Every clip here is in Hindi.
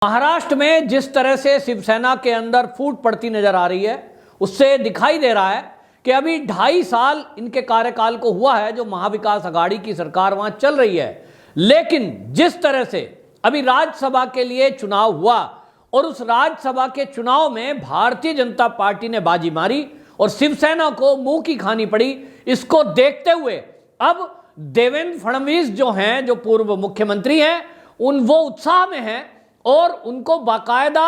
महाराष्ट्र में जिस तरह से शिवसेना के अंदर फूट पड़ती नजर आ रही है, उससे दिखाई दे रहा है कि अभी 2.5 साल इनके कार्यकाल को हुआ है जो महाविकास आघाड़ी की सरकार वहां चल रही है। लेकिन जिस तरह से अभी राज्यसभा के लिए चुनाव हुआ और उस राज्यसभा के चुनाव में भारतीय जनता पार्टी ने बाजी मारी और शिवसेना को मुंह की खानी पड़ी, इसको देखते हुए अब देवेंद्र फडणवीस जो हैं, जो पूर्व मुख्यमंत्री हैं, वो उत्साह में हैं और उनको बाकायदा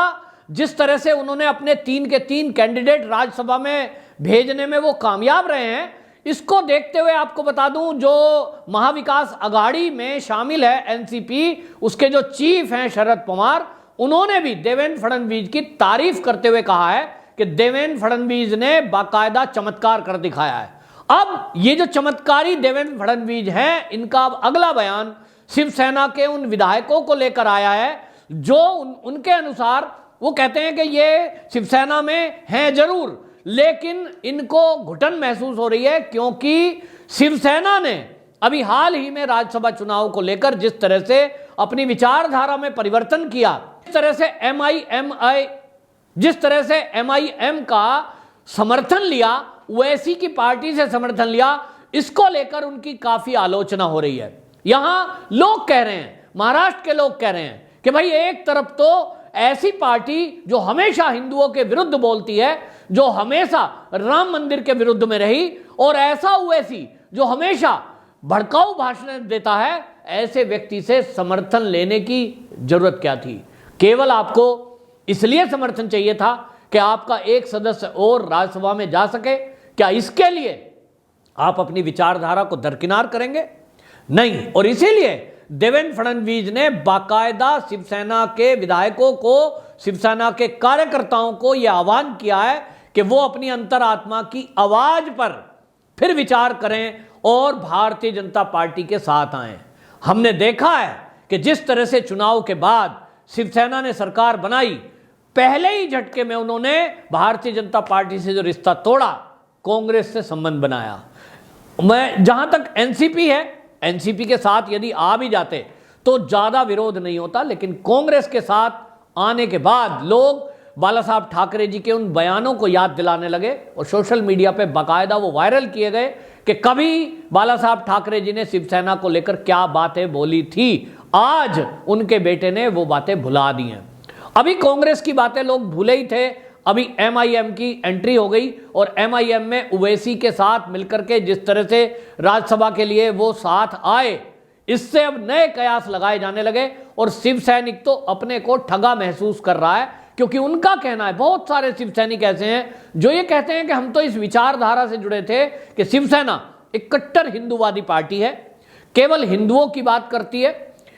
जिस तरह से उन्होंने अपने 3 के 3 कैंडिडेट राज्यसभा में भेजने में वो कामयाब रहे हैं। इसको देखते हुए आपको बता दूं, जो महाविकास आघाड़ी में शामिल है एनसीपी, उसके जो चीफ हैं शरद पवार, उन्होंने भी देवेंद्र फडणवीस की तारीफ करते हुए कहा है कि देवेंद्र फडणवीस ने बाकायदा चमत्कार कर दिखाया है। अब ये जो चमत्कारी देवेंद्र फडणवीस हैं, इनका अब अगला बयान शिवसेना के उन विधायकों को लेकर आया है जो उनके अनुसार वो कहते हैं कि ये शिवसेना में हैं जरूर, लेकिन इनको घुटन महसूस हो रही है क्योंकि शिवसेना ने अभी हाल ही में राज्यसभा चुनाव को लेकर जिस तरह से अपनी विचारधारा में परिवर्तन किया, जिस तरह से एमआईएम का समर्थन लिया, वैसी की पार्टी से समर्थन लिया, इसको लेकर उनकी काफी आलोचना हो रही है। यहां लोग कह रहे हैं, महाराष्ट्र के लोग कह रहे हैं कि भाई एक तरफ तो ऐसी पार्टी जो हमेशा हिंदुओं के विरुद्ध बोलती है, जो हमेशा राम मंदिर के विरुद्ध में रही, और ऐसा ओवैसी जो हमेशा भड़काऊ भाषण देता है, ऐसे व्यक्ति से समर्थन लेने की जरूरत क्या थी? केवल आपको इसलिए समर्थन चाहिए था कि आपका एक सदस्य और राज्यसभा में जा सके। क्या इसके लिए आप अपनी विचारधारा को दरकिनार करेंगे? नहीं। और इसीलिए देवेंद्र फडणवीस ने बाकायदा शिवसेना के विधायकों को, शिवसेना के कार्यकर्ताओं को यह आह्वान किया है कि वो अपनी अंतरात्मा की आवाज पर फिर विचार करें और भारतीय जनता पार्टी के साथ आएं। हमने देखा है कि जिस तरह से चुनाव के बाद शिवसेना ने सरकार बनाई, पहले ही झटके में उन्होंने भारतीय जनता पार्टी से जो रिश्ता तोड़ा, कांग्रेस से संबंध बनाया। मैं जहां तक एनसीपी है, एनसीपी के साथ यदि आ भी जाते तो ज्यादा विरोध नहीं होता, लेकिन कांग्रेस के साथ आने के बाद लोग बाला साहब ठाकरे जी के उन बयानों को याद दिलाने लगे और सोशल मीडिया पे बाकायदा वो वायरल किए गए कि कभी बाला साहब ठाकरे जी ने शिवसेना को लेकर क्या बातें बोली थी। आज उनके बेटे ने वो बातें भुला दी हैं। अभी कांग्रेस की बातें लोग भूले ही थे, अभी एमआईएम की एंट्री हो गई और एमआईएम में ओवैसी के साथ मिलकर के जिस तरह से राज्यसभा के लिए वो साथ आए, इससे अब नए कयास लगाए जाने लगे और शिव सैनिक तो अपने को ठगा महसूस कर रहा है, क्योंकि उनका कहना है, बहुत सारे शिव सैनिक ऐसे हैं जो ये कहते हैं कि हम तो इस विचारधारा से जुड़े थे कि शिवसेना एक कट्टर हिंदूवादी पार्टी है, केवल हिंदुओं की बात करती है,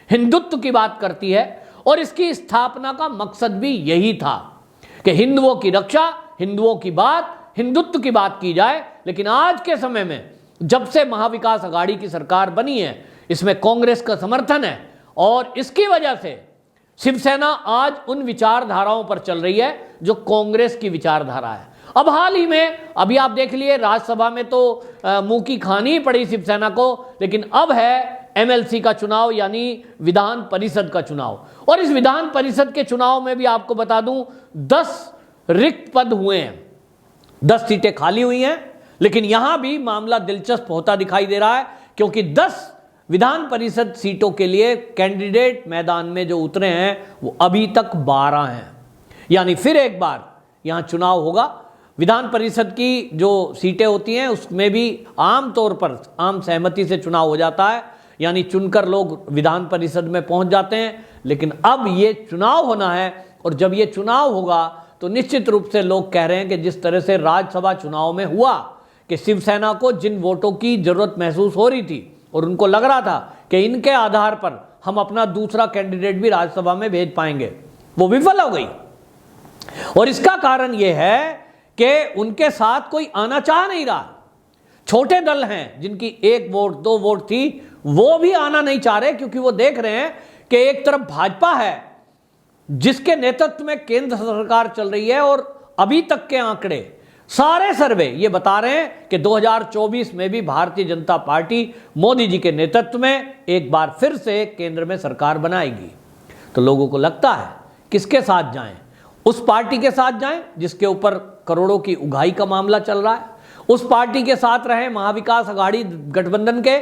हिंदुत्व की बात करती है, और इसकी स्थापना का मकसद भी यही था कि हिंदुओं की रक्षा, हिंदुओं की बात, हिंदुत्व की बात की जाए। लेकिन आज के समय में जब से महाविकास आघाड़ी की सरकार बनी है, इसमें कांग्रेस का समर्थन है और इसकी वजह से शिवसेना आज उन विचारधाराओं पर चल रही है जो कांग्रेस की विचारधारा है। अब हाल ही में अभी आप देख लिए राज्यसभा में तो मुंह की खानी पड़ी शिवसेना को, लेकिन अब है एमएलसी का चुनाव, यानी विधान परिषद का चुनाव। और इस विधान परिषद के चुनाव में भी आपको बता दूं 10 रिक्त पद हुए हैं, 10 सीटें खाली हुई हैं। लेकिन यहां भी मामला दिलचस्प होता दिखाई दे रहा है, क्योंकि 10 विधान परिषद सीटों के लिए कैंडिडेट मैदान में जो उतरे हैं वो अभी तक 12 हैं। यानी फिर एक बार यहां चुनाव होगा। विधान परिषद की जो सीटें होती हैं उसमें भी आम तौर पर आम सहमति से चुनाव हो जाता है, यानी चुनकर लोग विधान परिषद में पहुंच जाते हैं। लेकिन अब ये चुनाव होना है और जब ये चुनाव होगा तो निश्चित रूप से लोग कह रहे हैं कि जिस तरह से राज्यसभा चुनाव में हुआ कि शिवसेना को जिन वोटों की जरूरत महसूस हो रही थी और उनको लग रहा था कि इनके आधार पर हम अपना दूसरा कैंडिडेट भी राज्यसभा में भेज पाएंगे, वो विफल हो गई। और इसका कारण यह है कि उनके साथ कोई आना चाह नहीं रहा। छोटे दल हैं जिनकी 1 वोट 2 वोट थी, वो भी आना नहीं चाह रहे, क्योंकि वो देख रहे हैं कि एक तरफ भाजपा है जिसके नेतृत्व में केंद्र सरकार चल रही है और अभी तक के आंकड़े, सारे सर्वे ये बता रहे हैं कि 2024 में भी भारतीय जनता पार्टी मोदी जी के नेतृत्व में एक बार फिर से केंद्र में सरकार बनाएगी। तो लोगों को लगता है किसके साथ जाएं? उस पार्टी के साथ जाएं जिसके ऊपर करोड़ों की उगाही का मामला चल रहा है, उस पार्टी के साथ रहें महाविकास अघाड़ी गठबंधन के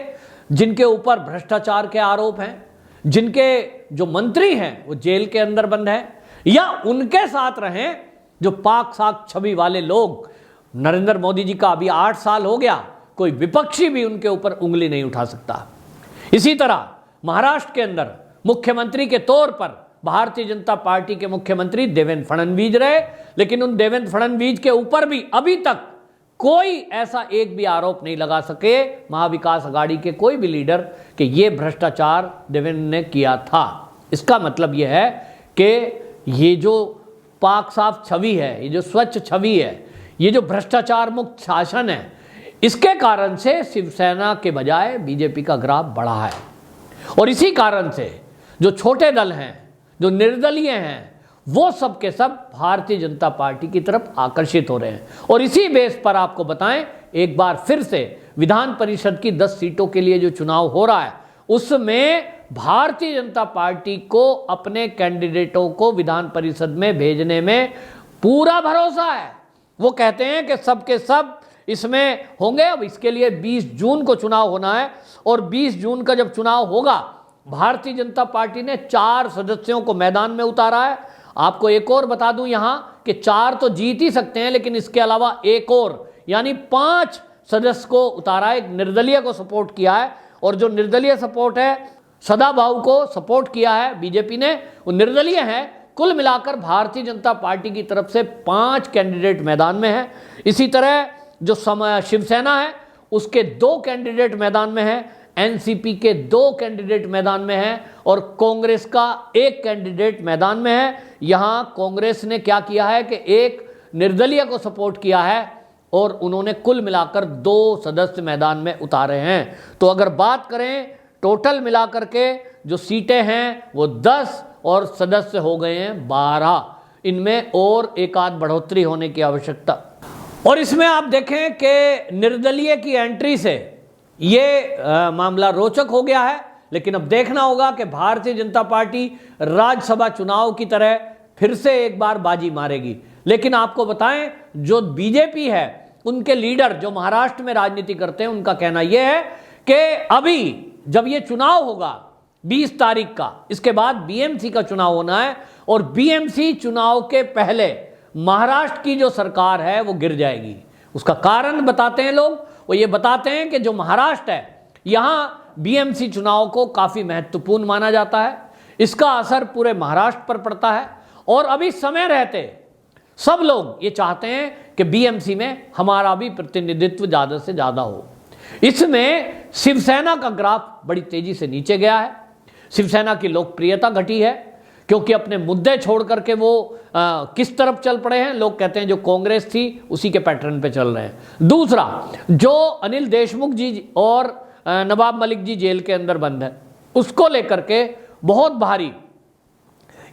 जिनके ऊपर भ्रष्टाचार के आरोप हैं, जिनके जो मंत्री हैं वो जेल के अंदर बंद हैं, या उनके साथ रहें जो पाक साक छवि वाले लोग? नरेंद्र मोदी जी का अभी 8 साल हो गया, कोई विपक्षी भी उनके ऊपर उंगली नहीं उठा सकता। इसी तरह महाराष्ट्र के अंदर मुख्यमंत्री के तौर पर भारतीय जनता पार्टी के मुख्यमंत्री देवेंद्र फडणवीस रहे, लेकिन उन देवेंद्र फडणवीस के ऊपर भी अभी तक कोई ऐसा एक भी आरोप नहीं लगा सके महाविकास अघाड़ी के कोई भी लीडर कि ये भ्रष्टाचार देवेंद्र ने किया था। इसका मतलब यह है कि ये जो पाक साफ छवि है, ये जो स्वच्छ छवि है, ये जो भ्रष्टाचार मुक्त शासन है, इसके कारण से शिवसेना के बजाय बीजेपी का ग्राफ बढ़ा है। और इसी कारण से जो छोटे दल हैं, जो निर्दलीय हैं, वो सब के सब भारतीय जनता पार्टी की तरफ आकर्षित हो रहे हैं। और इसी बेस पर आपको बताएं, एक बार फिर से विधान परिषद की 10 सीटों के लिए जो चुनाव हो रहा है, उसमें भारतीय जनता पार्टी को अपने कैंडिडेटों को विधान परिषद में भेजने में पूरा भरोसा है। वो कहते हैं कि सब के सब इसमें होंगे। अब इसके लिए 20 जून को चुनाव होना है, और 20 जून का जब चुनाव होगा, भारतीय जनता पार्टी ने 4 सदस्यों को मैदान में उतारा है। आपको एक और बता दूं यहां कि 4 तो जीत ही सकते हैं, लेकिन इसके अलावा एक और यानी 5 सदस्य को उतारा है। एक निर्दलीय को सपोर्ट किया है, और जो निर्दलीय सपोर्ट है, सदाभाऊ को सपोर्ट किया है बीजेपी ने, वो निर्दलीय है। कुल मिलाकर भारतीय जनता पार्टी की तरफ से 5 कैंडिडेट मैदान में है। इसी तरह जो शिवसेना है उसके 2 कैंडिडेट मैदान में है, एनसीपी के 2 कैंडिडेट मैदान में हैं, और कांग्रेस का 1 कैंडिडेट मैदान में है। यहां कांग्रेस ने क्या किया है कि एक निर्दलीय को सपोर्ट किया है, और उन्होंने कुल मिलाकर 2 सदस्य मैदान में उतारे हैं। तो अगर बात करें टोटल मिलाकर के जो सीटें हैं वो 10 और सदस्य हो गए हैं 12। इनमें और एक आध बढ़ोतरी होने की आवश्यकता। और इसमें आप देखें कि निर्दलीय की एंट्री से ये मामला रोचक हो गया है। लेकिन अब देखना होगा कि भारतीय जनता पार्टी राज्यसभा चुनाव की तरह फिर से एक बार बाजी मारेगी। लेकिन आपको बताएं, जो बीजेपी है उनके लीडर जो महाराष्ट्र में राजनीति करते हैं, उनका कहना यह है कि अभी जब ये चुनाव होगा 20 तारीख का, इसके बाद बीएमसी का चुनाव होना है, और बीएमसी चुनाव के पहले महाराष्ट्र की जो सरकार है वो गिर जाएगी। उसका कारण बताते हैं लोग, वो ये बताते हैं कि जो महाराष्ट्र है, यहां बीएमसी चुनाव को काफी महत्वपूर्ण माना जाता है, इसका असर पूरे महाराष्ट्र पर पड़ता है, और अभी समय रहते सब लोग ये चाहते हैं कि बीएमसी में हमारा भी प्रतिनिधित्व ज्यादा से ज्यादा हो। इसमें शिवसेना का ग्राफ बड़ी तेजी से नीचे गया है। शिवसेना की लोकप्रियता घटी है, क्योंकि अपने मुद्दे छोड़ करके वो किस तरफ चल पड़े हैं। लोग कहते हैं जो कांग्रेस थी उसी के पैटर्न पे चल रहे हैं। दूसरा, जो अनिल देशमुख जी और नवाब मलिक जी जेल के अंदर बंद है, उसको लेकर के बहुत भारी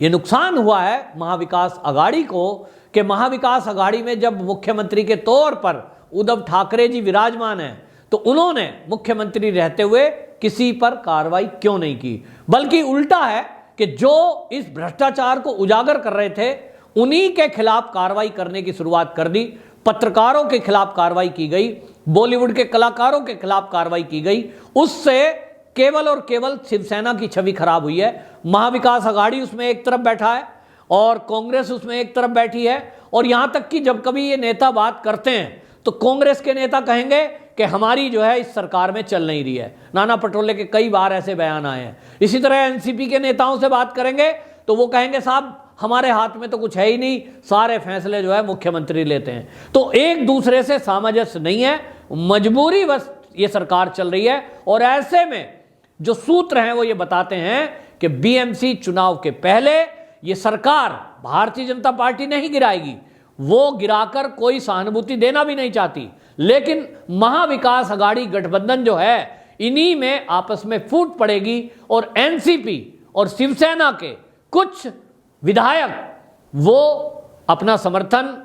ये नुकसान हुआ है महाविकास अघाड़ी को, कि महाविकास अघाड़ी में जब मुख्यमंत्री के तौर पर उद्धव ठाकरे जी विराजमान हैं, तो उन्होंने मुख्यमंत्री रहते हुए किसी पर कार्रवाई क्यों नहीं की, बल्कि उल्टा है कि जो इस भ्रष्टाचार को उजागर कर रहे थे उन्हीं के खिलाफ कार्रवाई करने की शुरुआत कर दी। पत्रकारों के खिलाफ कार्रवाई की गई, बॉलीवुड के कलाकारों के खिलाफ कार्रवाई की गई। उससे केवल और केवल शिवसेना की छवि खराब हुई है। महाविकास अघाड़ी उसमें एक तरफ बैठा है और कांग्रेस उसमें एक तरफ बैठी है, और यहां तक कि जब कभी ये नेता बात करते हैं तो कांग्रेस के नेता कहेंगे कि हमारी जो है इस सरकार में चल नहीं रही है। नाना पटोले के कई बार ऐसे बयान आए हैं। इसी तरह एनसीपी के नेताओं से बात करेंगे तो वो कहेंगे साहब हमारे हाथ में तो कुछ है ही नहीं, सारे फैसले जो है मुख्यमंत्री लेते हैं। तो एक दूसरे से सामंजस्य नहीं है, मजबूरी बस ये सरकार चल रही है। और ऐसे में जो सूत्र हैं वो ये बताते हैं कि बीएमसी चुनाव के पहले ये सरकार भारतीय जनता पार्टी नहीं गिराएगी, वो गिराकर कोई सहानुभूति देना भी नहीं चाहती। लेकिन महाविकास अघाड़ी गठबंधन जो है, इन्हीं में आपस में फूट पड़ेगी, और एनसीपी और शिवसेना के कुछ विधायक वो अपना समर्थन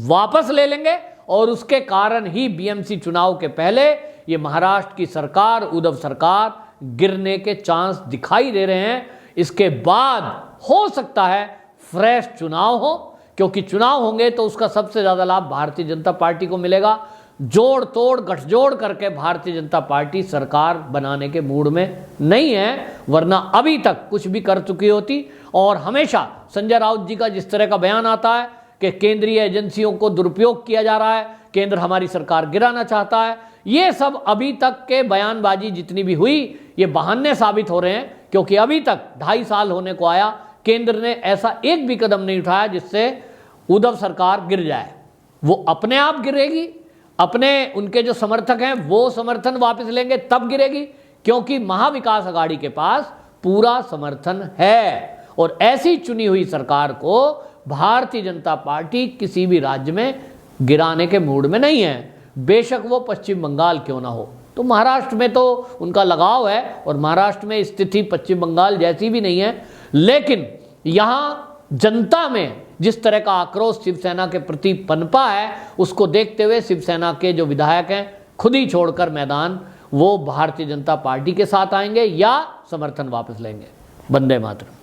वापस ले लेंगे, और उसके कारण ही बीएमसी चुनाव के पहले ये महाराष्ट्र की सरकार, उद्धव सरकार गिरने के चांस दिखाई दे रहे हैं। इसके बाद हो सकता है फ्रेश चुनाव हो, क्योंकि चुनाव होंगे तो उसका सबसे ज़्यादा लाभ भारतीय जनता पार्टी को मिलेगा। जोड़ तोड़ गठजोड़ करके भारतीय जनता पार्टी सरकार बनाने के मूड में नहीं है, वरना अभी तक कुछ भी कर चुकी होती। और हमेशा संजय राउत जी का जिस तरह का बयान आता है कि केंद्रीय एजेंसियों को दुरुपयोग किया जा रहा है, केंद्र हमारी सरकार गिराना चाहता है, ये सब अभी तक के बयानबाजी जितनी भी हुई ये बहाने साबित हो रहे हैं, क्योंकि अभी तक 2.5 साल होने को आया, केंद्र ने ऐसा एक भी कदम नहीं उठाया जिससे उद्धव सरकार गिर जाए। वो अपने आप गिरेगी, अपने उनके जो समर्थक हैं वो समर्थन वापस लेंगे तब गिरेगी, क्योंकि महाविकास अघाड़ी के पास पूरा समर्थन है। और ऐसी चुनी हुई सरकार को भारतीय जनता पार्टी किसी भी राज्य में गिराने के मूड में नहीं है, बेशक वो पश्चिम बंगाल क्यों ना हो। तो महाराष्ट्र में तो उनका लगाव है, और महाराष्ट्र में स्थिति पश्चिम बंगाल जैसी भी नहीं है, लेकिन यहाँ जनता में जिस तरह का आक्रोश शिवसेना के प्रति पनपा है, उसको देखते हुए शिवसेना के जो विधायक हैं खुद ही छोड़कर मैदान वो भारतीय जनता पार्टी के साथ आएंगे या समर्थन वापस लेंगे। वंदे मातरम।